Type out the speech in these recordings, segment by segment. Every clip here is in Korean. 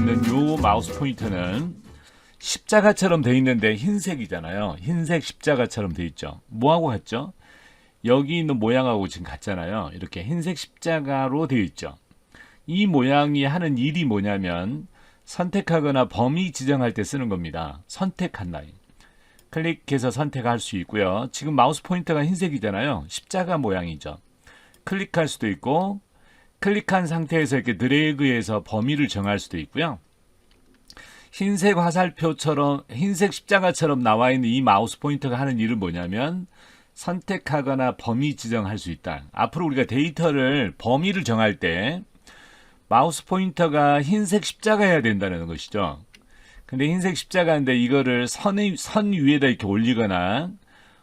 있는 요 마우스 포인터는 십자가처럼 돼 있는데 흰색이잖아요. 흰색 십자가처럼 돼 있죠. 뭐하고 같죠? 여기 있는 모양하고 지금 같잖아요. 이렇게 흰색 십자가로 되어 있죠. 이 모양이 하는 일이 뭐냐면 선택하거나 범위 지정할 때 쓰는 겁니다. 선택한 라인. 클릭해서 선택할 수 있고요. 지금 마우스 포인터가 흰색이잖아요. 십자가 모양이죠. 클릭할 수도 있고 클릭한 상태에서 이렇게 드래그해서 범위를 정할 수도 있고요. 흰색 화살표처럼 흰색 십자가처럼 나와 있는 이 마우스 포인터가 하는 일은 뭐냐면 선택하거나 범위 지정할 수 있다. 앞으로 우리가 데이터를 범위를 정할 때 마우스 포인터가 흰색 십자가여야 된다는 것이죠. 근데 흰색 십자가인데 이거를 선 위에다 이렇게 올리거나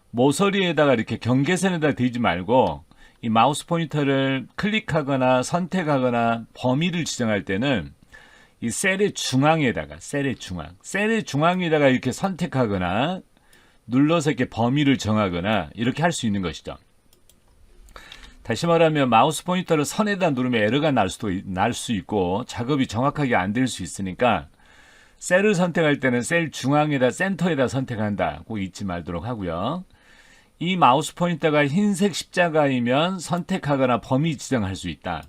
모서리에다가 이렇게 경계선에다 대지 말고 이 마우스 포인터를 클릭하거나 선택하거나 범위를 지정할 때는 이 셀의 중앙에다가 셀의 중앙에다가 이렇게 선택하거나 눌러서 이렇게 범위를 정하거나 이렇게 할 수 있는 것이죠. 다시 말하면 마우스 포인터를 선에다 누르면 에러가 날 수 있고 작업이 정확하게 안 될 수 있으니까 셀을 선택할 때는 셀 중앙에다 센터에다 선택한다. 꼭 잊지 말도록 하고요. 이 마우스 포인터가 흰색 십자가이면 선택하거나 범위 지정할 수 있다.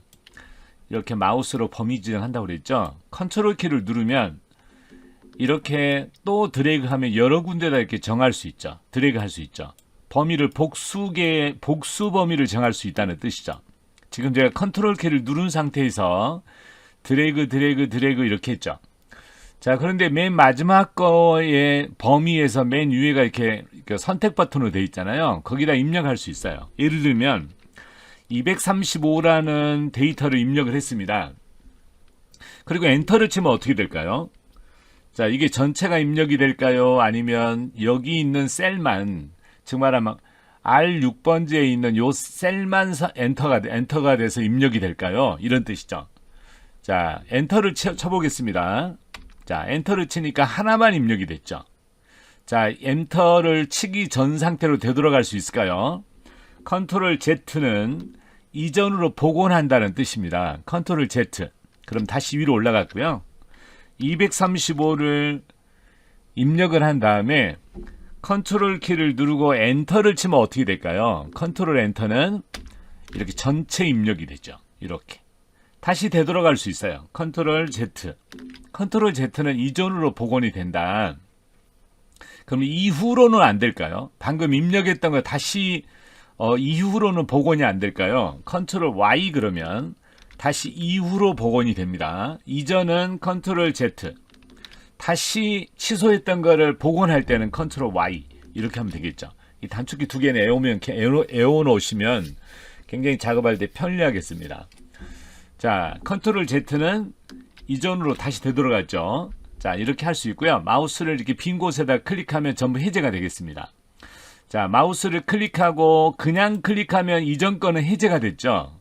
이렇게 마우스로 범위 지정한다고 그랬죠. 컨트롤 키를 누르면 이렇게 또 드래그하면 여러 군데다 이렇게 정할 수 있죠. 드래그 할 수 있죠. 범위를 복수 범위를 정할 수 있다는 뜻이죠. 지금 제가 컨트롤 키를 누른 상태에서 드래그 이렇게 했죠. 자, 그런데 맨 마지막 거의 범위에서 맨 위에가 이렇게 선택 버튼으로 되어 있잖아요. 거기다 입력할 수 있어요. 예를 들면 235라는 데이터를 입력을 했습니다. 그리고 엔터를 치면 어떻게 될까요? 자, 이게 전체가 입력이 될까요? 아니면 여기 있는 셀만, 즉 말하면 R6번지에 있는 요 셀만 엔터가 돼서 입력이 될까요? 이런 뜻이죠. 자, 엔터를 쳐보겠습니다. 자, 엔터를 치니까 하나만 입력이 됐죠. 자, 엔터를 치기 전 상태로 되돌아갈 수 있을까요? 컨트롤 Z는 이전으로 복원한다는 뜻입니다. 컨트롤 Z. 그럼 다시 위로 올라갔고요. 235를 입력을 한 다음에 컨트롤 키를 누르고 엔터를 치면 어떻게 될까요? 컨트롤 엔터는 이렇게 전체 입력이 되죠. 이렇게. 다시 되돌아갈 수 있어요. 컨트롤 Z. 컨트롤 Z는 이전으로 복원이 된다. 그럼 이후로는 안 될까요? 방금 입력했던 거 다시 이후로는 복원이 안 될까요? 컨트롤 Y 그러면 다시 이후로 복원이 됩니다. 이전은 컨트롤 Z. 다시 취소했던 거를 복원할 때는 컨트롤 Y. 이렇게 하면 되겠죠. 이 단축키 두 개는 애워놓으시면 굉장히 작업할 때 편리하겠습니다. 자, 컨트롤 Z는 이전으로 다시 되돌아갔죠. 자, 이렇게 할 수 있고요. 마우스를 이렇게 빈 곳에다 클릭하면 전부 해제가 되겠습니다. 자, 마우스를 클릭하고 그냥 클릭하면 이전 거는 해제가 됐죠.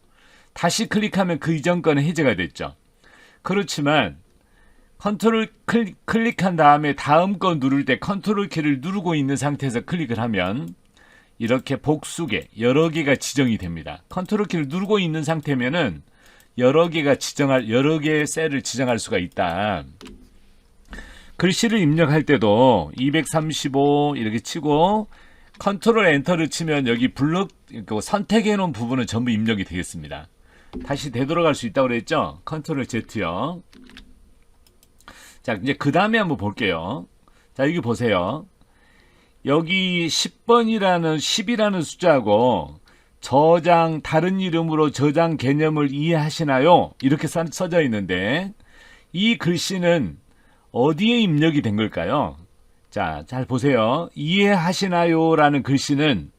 다시 클릭하면 그 이전 거는 해제가 됐죠. 그렇지만 컨트롤 클릭한 다음에 다음 거 누를 때 컨트롤 키를 누르고 있는 상태에서 클릭을 하면 이렇게 복수개, 여러 개가 지정이 됩니다. 컨트롤 키를 누르고 있는 상태면은 여러 개의 셀을 지정할 수가 있다. 글씨를 입력할 때도 235 이렇게 치고 컨트롤 엔터를 치면 여기 선택해 놓은 부분은 전부 입력이 되겠습니다. 다시 되돌아갈 수 있다고 그랬죠? 컨트롤 Z요. 자, 이제 그 다음에 한번 볼게요. 자, 여기 보세요. 여기 10이라는 숫자하고 다른 이름으로 저장 개념을 이해하시나요? 이렇게 써져 있는데 이 글씨는 어디에 입력이 된 걸까요? 자, 잘 보세요. 이해하시나요? 라는 글씨는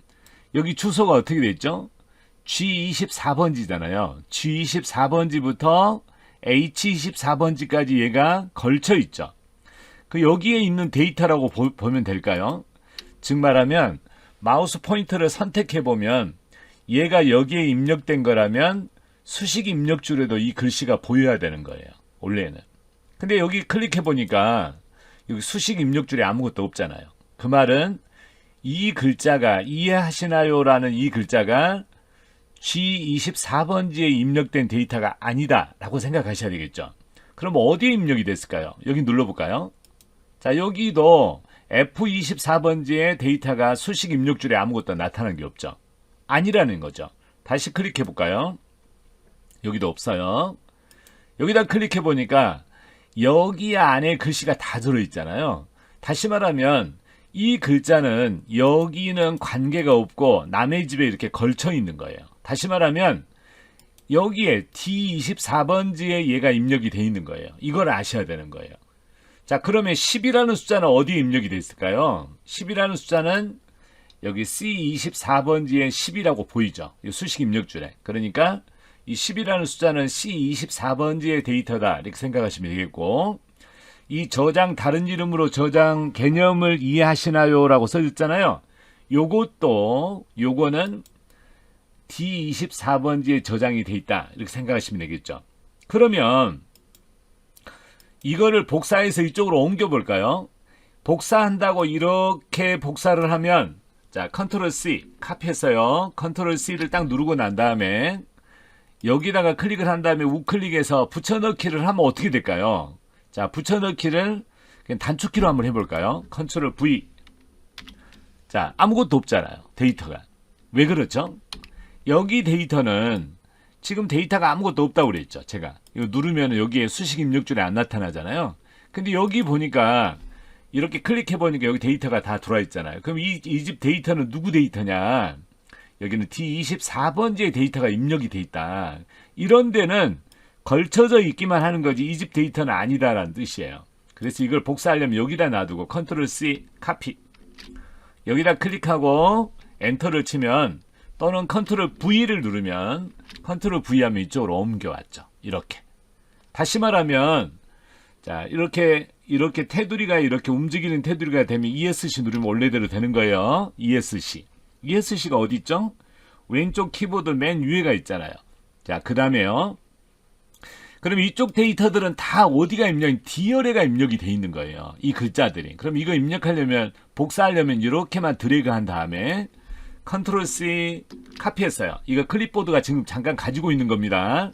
여기 주소가 어떻게 돼 있죠? G24번지잖아요. G24번지부터 H24번지까지 얘가 걸쳐 있죠. 여기에 있는 데이터라고 보면 될까요? 즉 말하면 마우스 포인터를 선택해 보면 얘가 여기에 입력된 거라면 수식 입력줄에도 이 글씨가 보여야 되는 거예요. 원래는. 근데 여기 클릭해 보니까 여기 수식 입력줄에 아무것도 없잖아요. 그 말은 이 글자가 이해하시나요? 라는 이 글자가 G24번지에 입력된 데이터가 아니다 라고 생각하셔야 되겠죠. 그럼 어디에 입력이 됐을까요? 여기 눌러볼까요? 자, 여기도 F24번지의 데이터가 수식 입력줄에 아무것도 나타난 게 없죠. 아니라는 거죠. 다시 클릭해 볼까요? 여기도 없어요. 여기다 클릭해 보니까 여기 안에 글씨가 다 들어있잖아요. 다시 말하면 이 글자는 여기는 관계가 없고 남의 집에 이렇게 걸쳐 있는 거예요. 다시 말하면 여기에 D24번지에 얘가 입력이 돼 있는 거예요. 이걸 아셔야 되는 거예요. 자, 그러면 10이라는 숫자는 어디에 입력이 돼 있을까요? 10이라는 숫자는 여기 C24번지에 10이라고 보이죠? 이 수식 입력줄에. 그러니까 이 10이라는 숫자는 C24번지의 데이터다 이렇게 생각하시면 되겠고, 이 저장 다른 이름으로 저장 개념을 이해하시나요? 라고 써있잖아요. 요거는 D24번지에 저장이 돼 있다 이렇게 생각하시면 되겠죠. 그러면 이거를 복사해서 이쪽으로 옮겨 볼까요? 복사한다고 이렇게 복사를 하면, 자, 컨트롤 C 카피했어요. 컨트롤 C를 딱 누르고 난 다음에 여기다가 클릭을 한 다음에 우클릭해서 붙여넣기를 하면 어떻게 될까요? 자, 붙여넣기를 그냥 단축키로 한번 해볼까요? 컨트롤 V. 자, 아무것도 없잖아요. 데이터가. 왜 그렇죠? 여기 데이터는 지금 데이터가 아무것도 없다고 그랬죠. 제가 이거 누르면 여기에 수식 입력줄에 안 나타나잖아요. 근데 여기 보니까 이렇게 클릭해 보니까 여기 데이터가 다 들어와 있잖아요. 그럼 이 집 데이터는 누구 데이터냐? 여기는 D24번지의 데이터가 입력이 돼 있다. 이런 데는 걸쳐져 있기만 하는 거지 이 집 데이터는 아니다라는 뜻이에요. 그래서 이걸 복사하려면 여기다 놔두고 컨트롤 C 카피, 여기다 클릭하고 엔터를 치면, 또는 컨트롤 V를 누르면, 컨트롤 V 하면 이쪽으로 옮겨왔죠. 이렇게. 다시 말하면, 자, 이렇게 테두리가 이렇게 움직이는 테두리가 되면 ESC 누르면 원래대로 되는 거예요. ESC. ESC가 어디 있죠? 왼쪽 키보드 맨 위에가 있잖아요. 자, 그 다음에요. 그럼 이쪽 데이터들은 다 어디가 D열에가 입력이 돼 있는 거예요. 이 글자들이. 그럼 이거 입력하려면, 복사하려면 이렇게만 드래그 한 다음에 컨트롤 C 카피했어요. 이거 클립보드가 지금 잠깐 가지고 있는 겁니다.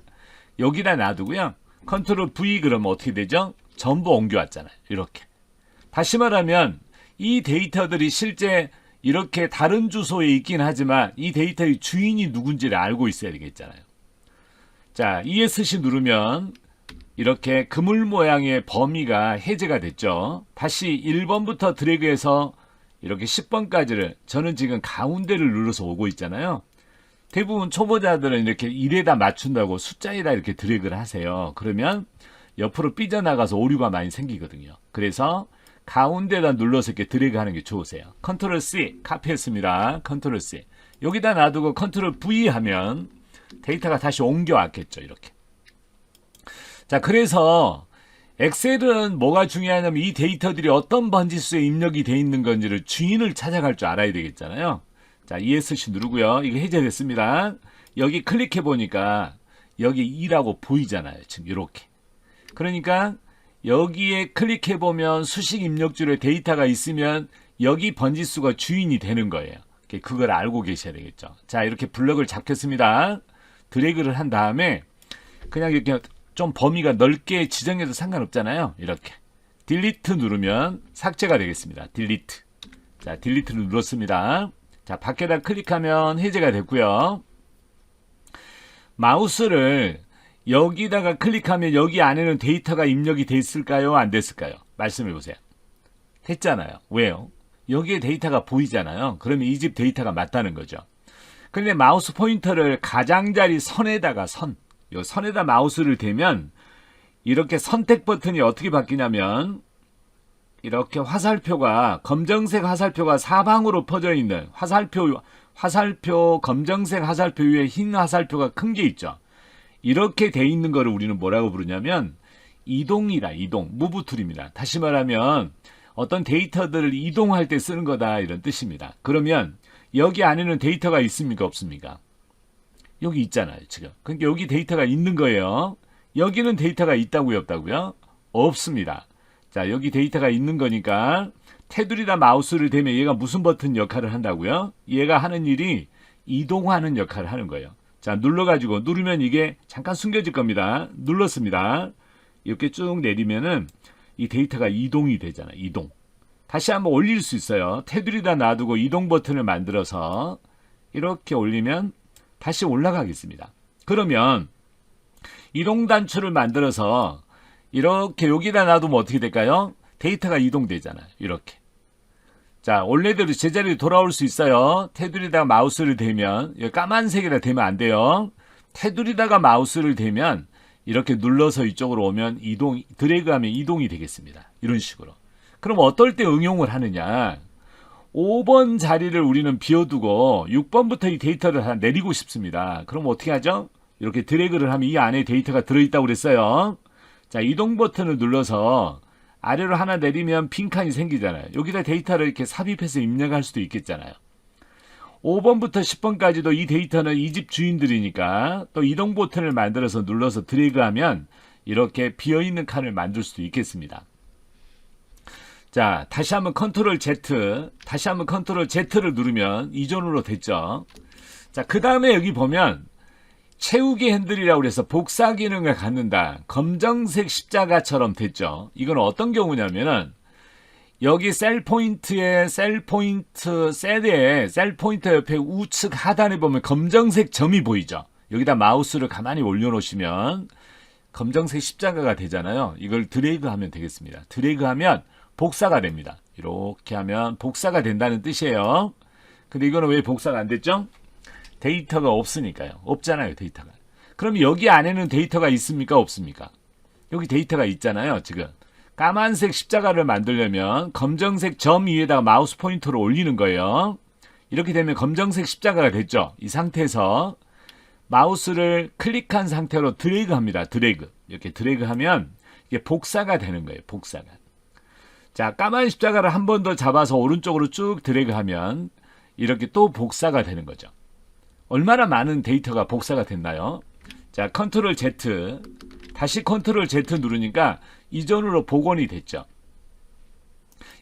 여기다 놔두고요. 컨트롤 V 그러면 어떻게 되죠? 전부 옮겨왔잖아요. 이렇게. 다시 말하면 이 데이터들이 실제 이렇게 다른 주소에 있긴 하지만 이 데이터의 주인이 누군지를 알고 있어야 되겠잖아요. 자, ESC 누르면 이렇게 그물 모양의 범위가 해제가 됐죠. 다시 1번부터 드래그해서 이렇게 10번까지를, 저는 지금 가운데를 눌러서 오고 있잖아요. 대부분 초보자들은 이렇게 1에다 맞춘다고 숫자에다 이렇게 드래그를 하세요. 그러면 옆으로 삐져나가서 오류가 많이 생기거든요. 그래서 가운데다 눌러서 이렇게 드래그 하는 게 좋으세요. 컨트롤 C 카피했습니다. 컨트롤 C. 여기다 놔두고 컨트롤 V 하면 데이터가 다시 옮겨왔겠죠. 이렇게. 자, 그래서 엑셀은 뭐가 중요하냐면 이 데이터들이 어떤 번지수에 입력이 돼 있는 건지를 주인을 찾아갈 줄 알아야 되겠잖아요. 자, ESC 누르고요. 이거 해제됐습니다. 여기 클릭해 보니까 여기 2라고 보이잖아요. 지금 이렇게. 그러니까 여기에 클릭해 보면 수식 입력줄에 데이터가 있으면 여기 번지수가 주인이 되는 거예요. 그걸 알고 계셔야 되겠죠. 자, 이렇게 블럭을 잡겠습니다. 드래그를 한 다음에 그냥 이렇게 좀 범위가 넓게 지정해도 상관없잖아요. 이렇게 딜리트 누르면 삭제가 되겠습니다. 딜리트. 자, 딜리트를 눌렀습니다. 자, 밖에다 클릭하면 해제가 됐고요. 마우스를 여기다가 클릭하면 여기 안에는 데이터가 입력이 됐을까요? 안 됐을까요? 말씀해 보세요. 됐잖아요. 왜요? 여기에 데이터가 보이잖아요. 그러면 이 집 데이터가 맞다는 거죠. 근데 마우스 포인터를 가장자리 선에다가 요 선에다 마우스를 대면 이렇게 선택 버튼이 어떻게 바뀌냐면 이렇게 화살표가, 검정색 화살표가 사방으로 퍼져 있는 화살표 검정색 화살표 위에 흰 화살표가 큰 게 있죠. 이렇게 돼 있는 거를 우리는 뭐라고 부르냐면 이동이다. 이동. 무브 툴입니다. 다시 말하면 어떤 데이터들을 이동할 때 쓰는 거다 이런 뜻입니다. 그러면 여기 안에는 데이터가 있습니까? 없습니까? 여기 있잖아요. 지금. 그러니까 여기 데이터가 있는 거예요. 여기는 데이터가 있다고요? 없다고요? 없습니다. 자, 여기 데이터가 있는 거니까 테두리다 마우스를 대면 얘가 무슨 버튼 역할을 한다고요? 얘가 하는 일이 이동하는 역할을 하는 거예요. 자, 눌러가지고 누르면 이게 잠깐 숨겨질 겁니다. 눌렀습니다. 이렇게 쭉 내리면은 이 데이터가 이동이 되잖아요. 이동. 다시 한번 올릴 수 있어요. 테두리다 놔두고 이동 버튼을 만들어서 이렇게 올리면 다시 올라가겠습니다. 그러면 이동 단추를 만들어서 이렇게 여기다 놔두면 어떻게 될까요? 데이터가 이동되잖아요. 이렇게. 자, 원래대로 제자리로 돌아올 수 있어요. 테두리다가 마우스를 대면, 까만색이라 대면 안 돼요. 테두리다가 마우스를 대면 이렇게 눌러서 이쪽으로 오면 드래그하면 이동이 되겠습니다. 이런 식으로. 그럼 어떨 때 응용을 하느냐? 5번 자리를 우리는 비워두고 6번부터 이 데이터를 다 내리고 싶습니다. 그럼 어떻게 하죠? 이렇게 드래그를 하면 이 안에 데이터가 들어있다고 그랬어요. 자, 이동 버튼을 눌러서 아래로 하나 내리면 빈 칸이 생기잖아요. 여기다 데이터를 이렇게 삽입해서 입력할 수도 있겠잖아요. 5번부터 10번까지도 이 데이터는 이 집 주인들이니까 또 이동 버튼을 만들어서 눌러서 드래그하면 이렇게 비어있는 칸을 만들 수도 있겠습니다. 자, 다시 한번 컨트롤 Z, 다시 한번 컨트롤 Z를 누르면 이전으로 됐죠. 자, 그 다음에 여기 보면 채우기 핸들이라고 해서 복사 기능을 갖는다. 검정색 십자가처럼 됐죠. 이건 어떤 경우냐면은 여기 셀 포인트에 셀 포인트 옆에 우측 하단에 보면 검정색 점이 보이죠. 여기다 마우스를 가만히 올려놓으시면 검정색 십자가가 되잖아요. 이걸 드래그하면 되겠습니다. 드래그하면 복사가 됩니다. 이렇게 하면 복사가 된다는 뜻이에요. 근데 이거는 왜 복사가 안 됐죠? 데이터가 없으니까요. 없잖아요, 데이터가. 그럼 여기 안에는 데이터가 있습니까? 없습니까? 여기 데이터가 있잖아요, 지금. 까만색 십자가를 만들려면 검정색 점 위에다가 마우스 포인터를 올리는 거예요. 이렇게 되면 검정색 십자가가 됐죠. 이 상태에서 마우스를 클릭한 상태로 드래그합니다. 드래그. 이렇게 드래그하면 이게 복사가 되는 거예요, 복사가. 자, 까만 십자가를 한 번 더 잡아서 오른쪽으로 쭉 드래그하면 이렇게 또 복사가 되는 거죠. 얼마나 많은 데이터가 복사가 됐나요? 자, 컨트롤 Z, 다시 컨트롤 Z 누르니까 이전으로 복원이 됐죠.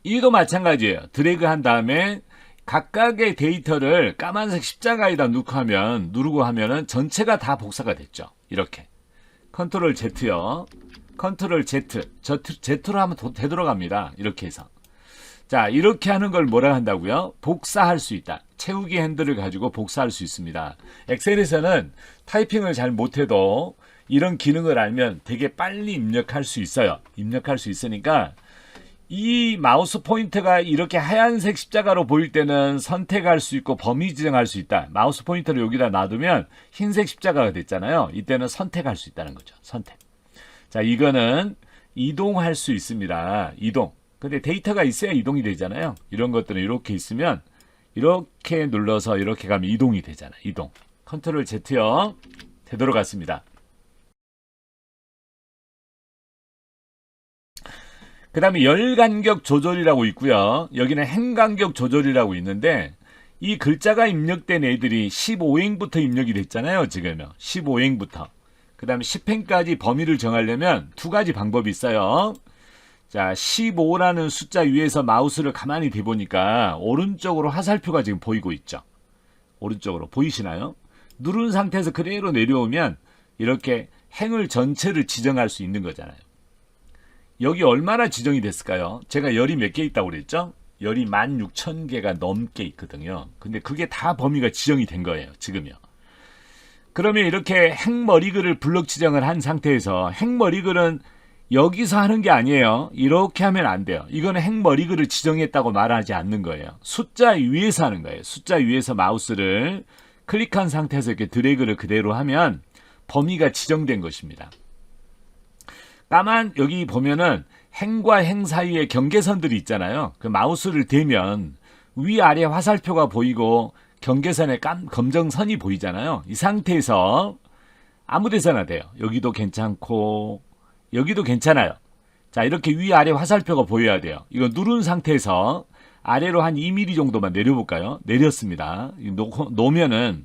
이도 마찬가지예요. 드래그 한 다음에 각각의 데이터를 까만색 십자가에다 누르고 하면은 전체가 다 복사가 됐죠. 이렇게. 컨트롤 Z요. 컨트롤 Z, Z로 하면 되돌아갑니다. 이렇게 해서. 자, 이렇게 하는 걸 뭐라 한다고요? 복사할 수 있다. 채우기 핸들을 가지고 복사할 수 있습니다. 엑셀에서는 타이핑을 잘 못해도 이런 기능을 알면 되게 빨리 입력할 수 있어요. 입력할 수 있으니까 이 마우스 포인터가 이렇게 하얀색 십자가로 보일 때는 선택할 수 있고 범위 지정할 수 있다. 마우스 포인터를 여기다 놔두면 흰색 십자가가 됐잖아요. 이때는 선택할 수 있다는 거죠. 선택. 자, 이거는 이동할 수 있습니다. 이동. 근데 데이터가 있어야 이동이 되잖아요. 이런 것들은 이렇게 있으면 이렇게 눌러서 이렇게 가면 이동이 되잖아요. 이동. 컨트롤 Z요. 되돌아갔습니다. 그 다음에 열 간격 조절이라고 있고요. 여기는 행 간격 조절이라고 있는데 이 글자가 입력된 애들이 15행부터 입력이 됐잖아요. 지금요. 15행부터. 그 다음에 10행까지 범위를 정하려면 두 가지 방법이 있어요. 자, 15라는 숫자 위에서 마우스를 가만히 대보니까 오른쪽으로 화살표가 지금 보이고 있죠. 오른쪽으로 보이시나요? 누른 상태에서 그대로 내려오면 이렇게 행을 전체를 지정할 수 있는 거잖아요. 여기 얼마나 지정이 됐을까요? 제가 열이 몇 개 있다고 그랬죠? 열이 16,000개가 넘게 있거든요. 근데 그게 다 범위가 지정이 된 거예요. 지금요. 그러면 이렇게 행머리글을 블럭 지정을 한 상태에서 행머리글은 여기서 하는 게 아니에요. 이렇게 하면 안 돼요. 이거는 행머리글을 지정했다고 말하지 않는 거예요. 숫자 위에서 하는 거예요. 숫자 위에서 마우스를 클릭한 상태에서 이렇게 드래그를 그대로 하면 범위가 지정된 것입니다. 여기 보면은 행과 행 사이에 경계선들이 있잖아요. 그 마우스를 대면 위아래 화살표가 보이고 경계선에 검정선이 보이잖아요. 이 상태에서 아무 데서나 돼요. 여기도 괜찮고 여기도 괜찮아요. 자, 이렇게 위아래 화살표가 보여야 돼요. 이거 누른 상태에서 아래로 한 2mm 정도만 내려볼까요? 내렸습니다. 놓으면은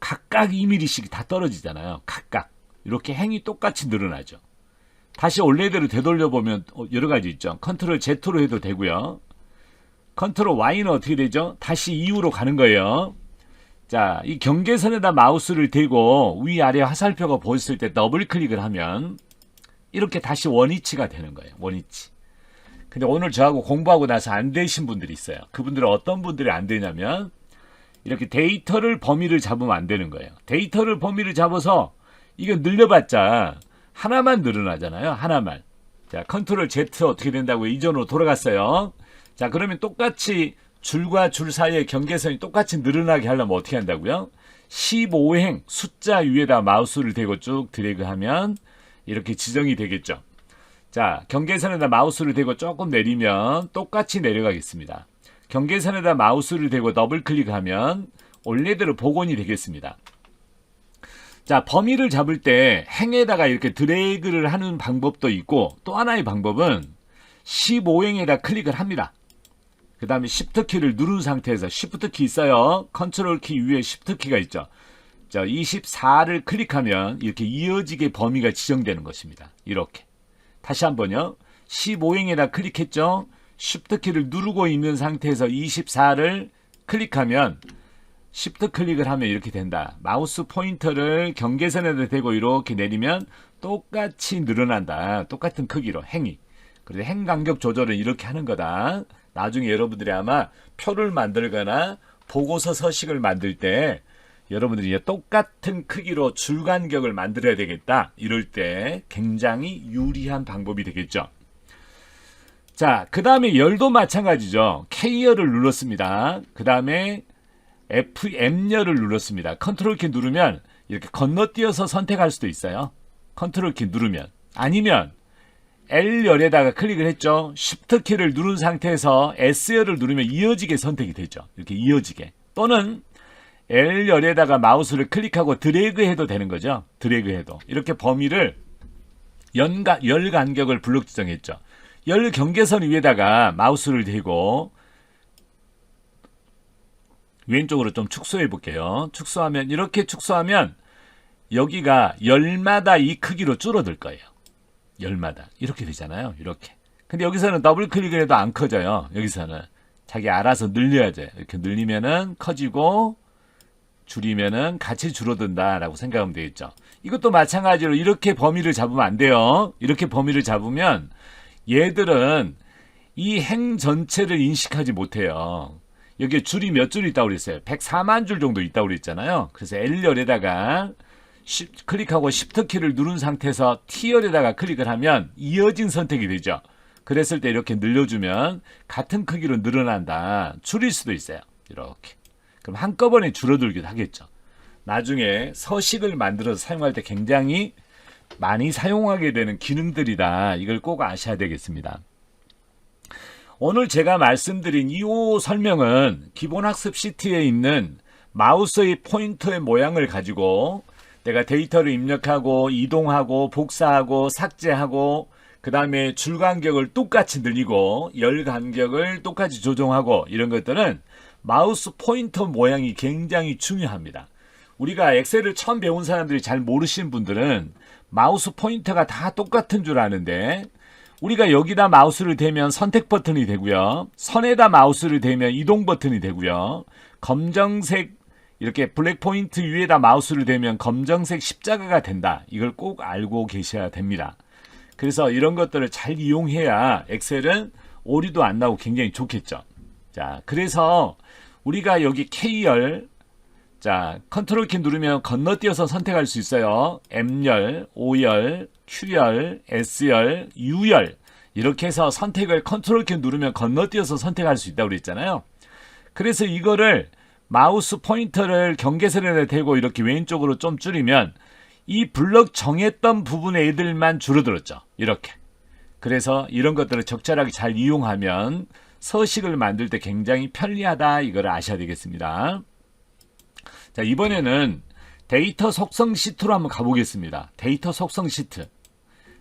각각 2mm씩 다 떨어지잖아요. 각각. 이렇게 행이 똑같이 늘어나죠. 다시 원래대로 되돌려보면 여러 가지 있죠. 컨트롤 Z로 해도 되고요. 컨트롤 Y는 어떻게 되죠? 다시 이후로 가는 거예요. 자, 이 경계선에다 마우스를 대고 위아래 화살표가 보였을 때 더블 클릭을 하면 이렇게 다시 원위치가 되는 거예요. 원위치. 근데 오늘 저하고 공부하고 나서 안 되신 분들이 있어요. 그분들은 어떤 분들이 안 되냐면 이렇게 데이터를 범위를 잡으면 안 되는 거예요. 데이터를 범위를 잡아서 이거 늘려봤자 하나만 늘어나잖아요. 하나만. 자, 컨트롤 Z 어떻게 된다고요? 이전으로 돌아갔어요. 자, 그러면 똑같이 줄과 줄 사이의 경계선이 똑같이 늘어나게 하려면 어떻게 한다고요? 15행 숫자 위에다 마우스를 대고 쭉 드래그하면 이렇게 지정이 되겠죠. 자, 경계선에다 마우스를 대고 조금 내리면 똑같이 내려가겠습니다. 경계선에다 마우스를 대고 더블 클릭하면 원래대로 복원이 되겠습니다. 자, 범위를 잡을 때 행에다가 이렇게 드래그를 하는 방법도 있고 또 하나의 방법은 15행에다 클릭을 합니다. 그 다음에 Shift 키를 누른 상태에서 Shift 키 있어요. 컨트롤 키 위에 Shift 키가 있죠. 자, 24를 클릭하면 이렇게 이어지게 범위가 지정되는 것입니다. 이렇게. 다시 한번요. 15행에다 클릭했죠. Shift 키를 누르고 있는 상태에서 24를 클릭하면 Shift 클릭을 하면 이렇게 된다. 마우스 포인터를 경계선에다 대고 이렇게 내리면 똑같이 늘어난다. 똑같은 크기로 행이. 그래서 행 간격 조절은 이렇게 하는 거다. 나중에 여러분들이 아마 표를 만들거나 보고서 서식을 만들 때 여러분들이 똑같은 크기로 줄 간격을 만들어야 되겠다. 이럴 때 굉장히 유리한 방법이 되겠죠. 자, 그 다음에 열도 마찬가지죠. K열을 눌렀습니다. 그 다음에 M열을 눌렀습니다. 컨트롤 키 누르면 이렇게 건너뛰어서 선택할 수도 있어요. 컨트롤 키 누르면. 아니면 L열에다가 클릭을 했죠. Shift 키를 누른 상태에서 S열을 누르면 이어지게 선택이 되죠. 이렇게 이어지게. 또는 L열에다가 마우스를 클릭하고 드래그 해도 되는 거죠. 드래그 해도. 이렇게 범위를 열 간격을 블록 지정했죠. 열 경계선 위에다가 마우스를 대고 왼쪽으로 좀 축소해 볼게요. 축소하면 이렇게 축소하면 여기가 열마다 이 크기로 줄어들 거예요. 열마다 이렇게 되잖아요. 이렇게. 근데 여기서는 더블 클릭을 해도 안 커져요. 여기서는 자기 알아서 늘려야죠. 이렇게 늘리면은 커지고 줄이면은 같이 줄어든다라고 생각하면 되겠죠. 이것도 마찬가지로 이렇게 범위를 잡으면 안 돼요. 이렇게 범위를 잡으면 얘들은 이 행 전체를 인식하지 못해요. 여기에 줄이 몇 줄 있다고 그랬어요? 104만 줄 정도 있다고 그랬잖아요. 그래서 L열에다가 클릭하고 Shift 키를 누른 상태에서 T열에다가 클릭을 하면 이어진 선택이 되죠. 그랬을 때 이렇게 늘려주면 같은 크기로 늘어난다. 줄일 수도 있어요. 이렇게. 그럼 한꺼번에 줄어들기도 하겠죠. 나중에 서식을 만들어서 사용할 때 굉장히 많이 사용하게 되는 기능들이다. 이걸 꼭 아셔야 되겠습니다. 오늘 제가 말씀드린 이 설명은 기본학습 시트에 있는 마우스의 포인터의 모양을 가지고 내가 데이터를 입력하고 이동하고 복사하고 삭제하고 그 다음에 줄 간격을 똑같이 늘리고 열 간격을 똑같이 조정하고 이런 것들은 마우스 포인터 모양이 굉장히 중요합니다. 우리가 엑셀을 처음 배운 사람들이 잘 모르시는 분들은 마우스 포인터가 다 똑같은 줄 아는데 우리가 여기다 마우스를 대면 선택 버튼이 되고요. 선에다 마우스를 대면 이동 버튼이 되고요. 검정색 이렇게 블랙 포인트 위에다 마우스를 대면 검정색 십자가가 된다. 이걸 꼭 알고 계셔야 됩니다. 그래서 이런 것들을 잘 이용해야 엑셀은 오류도 안 나고 굉장히 좋겠죠. 자, 그래서 우리가 여기 K열 자, 컨트롤 키 누르면 건너뛰어서 선택할 수 있어요. M열, O열, Q열, S열, U열 이렇게 해서 선택을 컨트롤 키 누르면 건너뛰어서 선택할 수 있다고 그랬잖아요. 그래서 이거를 마우스 포인터를 경계선에 대고 이렇게 왼쪽으로 좀 줄이면 이 블럭 정했던 부분의 애들만 줄어들었죠. 이렇게. 그래서 이런 것들을 적절하게 잘 이용하면 서식을 만들 때 굉장히 편리하다. 이걸 아셔야 되겠습니다. 자, 이번에는 데이터 속성 시트로 한번 가보겠습니다. 데이터 속성 시트.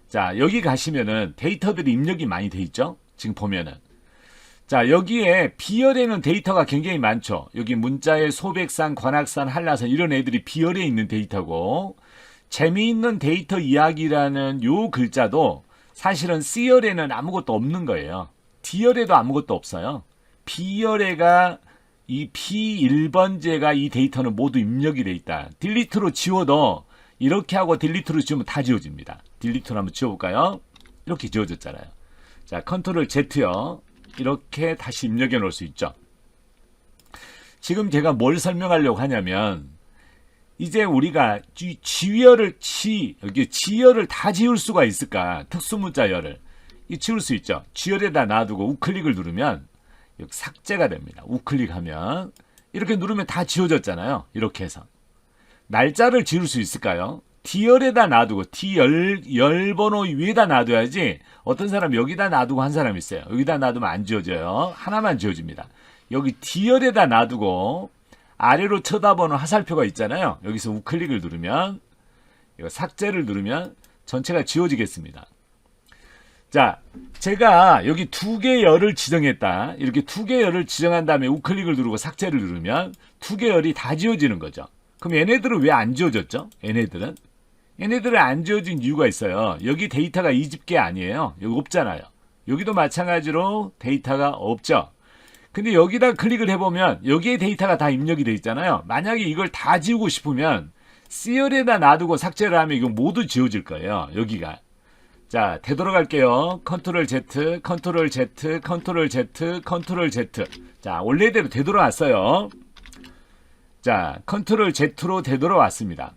자, 여기 가시면은 데이터들이 입력이 많이 돼 있죠? 지금 보면은. 자, 여기에 B열에는 데이터가 굉장히 많죠. 여기 문자의 소백산, 관악산, 한라산 이런 애들이 B열에 있는 데이터고 재미있는 데이터 이야기라는 요 글자도 사실은 C열에는 아무것도 없는 거예요. D열에도 아무것도 없어요. B열에가 이 P1번째가 이 데이터는 모두 입력이 돼 있다. 딜리트로 지워도 이렇게 하고 딜리트로 지우면 다 지워집니다. 딜리트로 한번 지워볼까요? 이렇게 지워졌잖아요. 자, 컨트롤 Z요. 이렇게 다시 입력해 놓을 수 있죠. 지금 제가 뭘 설명하려고 하냐면 이제 우리가 여기 지열을 다 지울 수가 있을까? 특수문자 열을 이 지울 수 있죠. 지열에다 놔두고 우클릭을 누르면 여기 삭제가 됩니다. 우클릭하면 이렇게 누르면 다 지워졌잖아요. 이렇게 해서 날짜를 지울 수 있을까요? D열에다 놔두고 열 번호 위에다 놔둬야지. 어떤 사람 여기다 놔두고 한 사람 있어요. 여기다 놔두면 안 지워져요. 하나만 지워집니다. 여기 D열에다 놔두고 아래로 쳐다보는 화살표가 있잖아요. 여기서 우클릭을 누르면 이거 삭제를 누르면 전체가 지워지겠습니다. 자, 제가 여기 2개 열을 지정했다. 이렇게 2개 열을 지정한 다음에 우클릭을 누르고 삭제를 누르면 2개 열이 다 지워지는 거죠. 그럼 얘네들은 왜 안 지워졌죠? 얘네들은 안 지워진 이유가 있어요. 여기 데이터가 2집계 아니에요. 여기 없잖아요. 여기도 마찬가지로 데이터가 없죠. 근데 여기다 클릭을 해보면 여기에 데이터가 다 입력이 돼 있잖아요. 만약에 이걸 다 지우고 싶으면 C열에다 놔두고 삭제를 하면 이거 모두 지워질 거예요. 여기가. 자, 되돌아갈게요. 컨트롤 Z, 컨트롤 Z, 컨트롤 Z, 컨트롤 Z. 자, 원래대로 되돌아왔어요. 자, 컨트롤 Z로 되돌아왔습니다.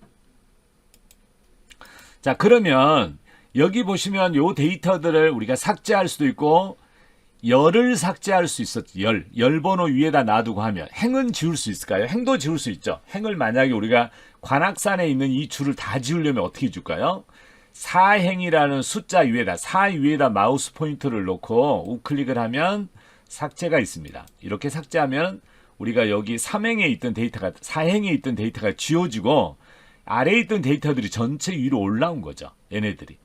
자, 그러면 여기 보시면 요 데이터들을 우리가 삭제할 수도 있고 열을 삭제할 수 있었죠. 열 번호 위에다 놔두고 하면 행은 지울 수 있을까요? 행도 지울 수 있죠. 행을 만약에 우리가 관악산에 있는 이 줄을 다 지우려면 어떻게 줄까요? 4행이라는 숫자 위에다 4 위에다 마우스 포인터를 놓고 우클릭을 하면 삭제가 있습니다. 이렇게 삭제하면 우리가 여기 3행에 있던 데이터가 4행에 있던 데이터가 지워지고 아래에 있던 데이터들이 전체 위로 올라온 거죠. 얘네들이.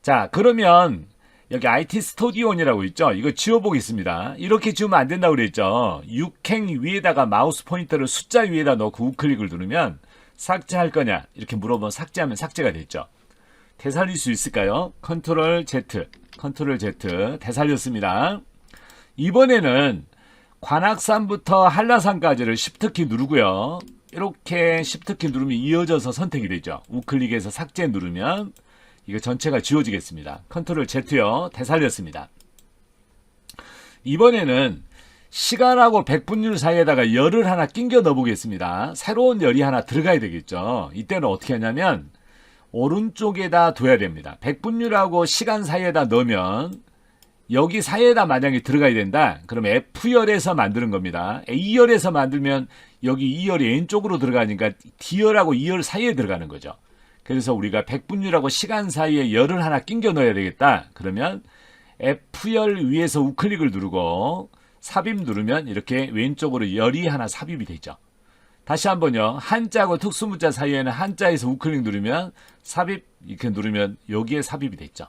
자, 그러면 여기 IT 스튜디오이라고 있죠. 이거 지워보겠습니다. 이렇게 지우면 안 된다고 그랬죠. 6행 위에다가 마우스 포인터를 숫자 위에다 넣고 우클릭을 누르면 삭제할 거냐 이렇게 물어보면 삭제하면 삭제가 됐죠. 되살릴 수 있을까요? 컨트롤 Z, 컨트롤 Z 되살렸습니다. 이번에는 관악산부터 한라산까지를 Shift키 누르고요. 이렇게 Shift키 누르면 이어져서 선택이 되죠. 우클릭해서 삭제 누르면 이거 전체가 지워지겠습니다. 컨트롤 Z요. 되살렸습니다. 이번에는 시간하고 백분율 사이에다가 열을 하나 끼겨 넣어 보겠습니다. 새로운 열이 하나 들어가야 되겠죠. 이때는 어떻게 하냐면 오른쪽에다 둬야 됩니다. 백분율하고 시간 사이에다 넣으면 여기 사이에다 만약에 들어가야 된다. 그러면 F열에서 만드는 겁니다. A열에서 만들면 여기 E열이 왼쪽으로 들어가니까 D열하고 E열 사이에 들어가는 거죠. 그래서 우리가 백분율하고 시간 사이에 열을 하나 끼겨 넣어야 되겠다. 그러면 F열 위에서 우클릭을 누르고 삽입 누르면 이렇게 왼쪽으로 열이 하나 삽입이 되죠. 다시 한번요. 한자하고 특수문자 사이에는 한자에서 우클릭 누르면 삽입 이렇게 누르면 여기에 삽입이 됐죠.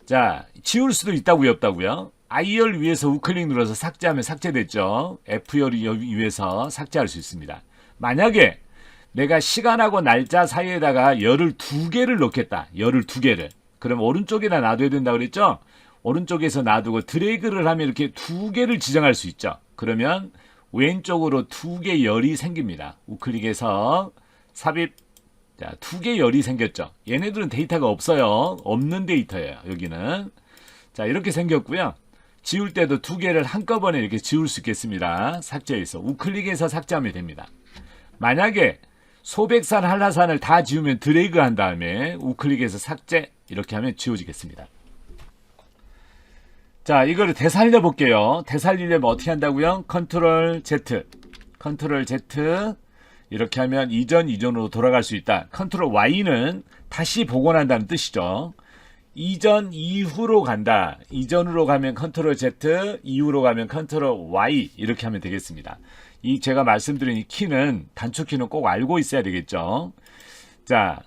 자, 지울 수도 있다고요, 없다고요? I열 위에서 우클릭 눌러서 삭제하면 삭제됐죠. F열 위에서 삭제할 수 있습니다. 만약에 내가 시간하고 날짜 사이에다가 열을 2개를 넣겠다. 열을 2개를. 그럼 오른쪽에다 놔둬야 된다고 그랬죠? 오른쪽에서 놔두고 드래그를 하면 이렇게 2개를 지정할 수 있죠. 그러면 왼쪽으로 2개 열이 생깁니다. 우클릭해서 삽입. 자, 2개 열이 생겼죠. 얘네들은 데이터가 없어요. 없는 데이터예요. 여기는. 자, 이렇게 생겼고요. 지울 때도 2개를 한꺼번에 이렇게 지울 수 있겠습니다. 삭제해서. 우클릭해서 삭제하면 됩니다. 만약에 소백산 한라산을 다 지우면 드래그 한 다음에 우클릭해서 삭제 이렇게 하면 지워지겠습니다. 자, 이거를 되살려 볼게요. 되살리려면 어떻게 한다고요? 컨트롤 Z, 컨트롤 Z 이렇게 하면 이전으로 돌아갈 수 있다. 컨트롤 Y는 다시 복원한다는 뜻이죠. 이전 이후로 간다. 이전으로 가면 컨트롤 Z, 이후로 가면 컨트롤 Y 이렇게 하면 되겠습니다. 이 제가 말씀드린 이 키는 단축키는 꼭 알고 있어야 되겠죠. 자,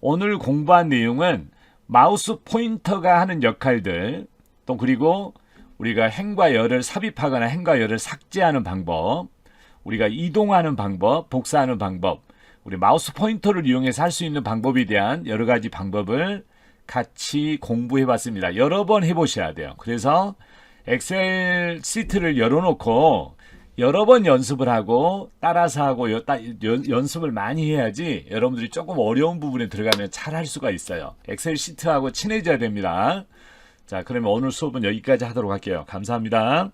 오늘 공부한 내용은 마우스 포인터가 하는 역할들 또 그리고 우리가 행과 열을 삽입하거나 행과 열을 삭제하는 방법, 우리가 이동하는 방법, 복사하는 방법, 우리 마우스 포인터를 이용해서 할 수 있는 방법에 대한 여러 가지 방법을 같이 공부해 봤습니다. 여러 번 해보셔야 돼요. 그래서 엑셀 시트를 열어놓고 여러 번 연습을 하고 따라서 하고 연습을 많이 해야지 여러분들이 조금 어려운 부분에 들어가면 잘 할 수가 있어요. 엑셀 시트하고 친해져야 됩니다. 자, 그러면 오늘 수업은 여기까지 하도록 할게요. 감사합니다.